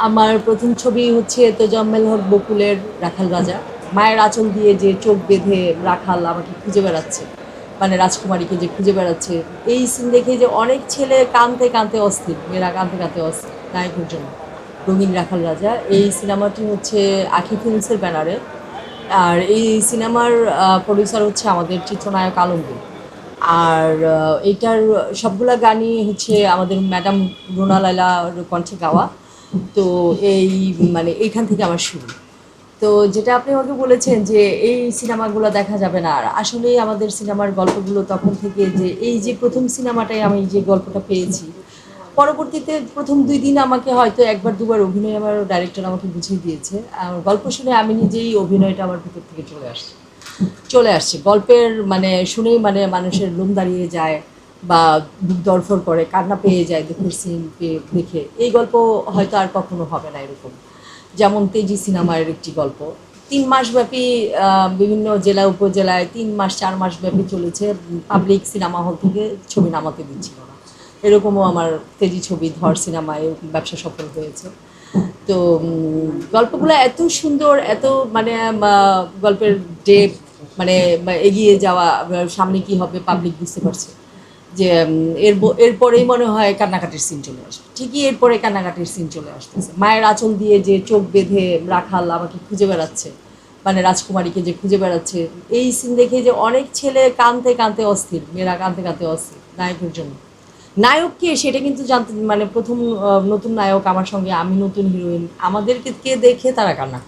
আমার প্রথম ছবি হচ্ছে তোজাম্মেল হক বকুলের রাখাল রাজা। মায়ের আঁচল দিয়ে যে চোখ বেঁধে রাখাল আমাকে খুঁজে বেড়াচ্ছে, মানে রাজকুমারীকে যে খুঁজে বেড়াচ্ছে, এই সিন দেখে যে অনেক ছেলে কাঁদতে কাঁদতে অস্থির, মেয়েরা কাঁদতে কাঁদতে অস্থির নায়কের জন্য। রঙিন রাখাল রাজা এই সিনেমাটি হচ্ছে আঁখি ফিল্মসের ব্যানারে। আর এই সিনেমার প্রডিউসার হচ্ছে আমাদের চিত্রনায়ক আলমগীর। আর এইটার সবগুলা গানই হচ্ছে আমাদের ম্যাডাম রুনা লায়লার কণ্ঠে গাওয়া। তো এই মানে এইখান থেকে আমার শুরু। তো যেটা আপনি আমাকে বলেছেন যে এই সিনেমাগুলো দেখা যাবে না, আর আসলেই আমাদের সিনেমার গল্পগুলো তখন থেকে, যে এই যে প্রথম সিনেমাটায় আমি যে গল্পটা পেয়েছি, পরবর্তীতে প্রথম ২ দিন আমাকে হয়তো একবার দুবার অভিনয় আমার ডাইরেক্টর আমাকে বুঝিয়ে দিয়েছে। আর গল্প শুনে আমি নিজেই অভিনয়টা আমার ভিতর থেকে চলে আসছে গল্পের মানে শুনেই মানে মানুষের লোম দাঁড়িয়ে যায়, বা বুক দরফর করে, কান্না পেয়ে যায় দুঃখের সিন দেখে। এই গল্প হয়তো আর কখনো হবে না এরকম। যেমন তেজি সিনেমার একটি গল্প ৩ মাস ব্যাপী, বিভিন্ন জেলা উপজেলায় ৩ মাস ৪ মাস ব্যাপী চলেছে। পাবলিক সিনেমা হল থেকে ছবি নামাতে দিচ্ছিল না। এরকমও আমার তেজি ছবি ধর সিনেমায় ব্যবসা সফল হয়েছে। তো গল্পগুলো এত সুন্দর, এত মানে গল্পের ডেপ, মানে এগিয়ে যাওয়া, সামনে কি হবে পাবলিক বুঝতে পারছে যে এরপরেই মনে হয় কান্নাকাটির সিন চলে আসবে। ঠিকই এরপরে কান্নাকাটির সিন চলে আসতেছে। মায়ের আঁচল দিয়ে যে চোখ বেঁধে রাখাল আমাকে খুঁজে বেড়াচ্ছে, মানে রাজকুমারীকে যে খুঁজে বেড়াচ্ছে, এই সিন দেখে যে অনেক ছেলে কাঁদতে কাঁদতে অস্থির, মেয়েরা কাঁদতে কাঁদতে অস্থির নায়কের জন্য। নায়ক কে সেটা কিন্তু জানতে, মানে প্রথম নতুন নায়ক আমার সঙ্গে, আমি নতুন হিরোইন, আমাদেরকে কে দেখে তারা কান্না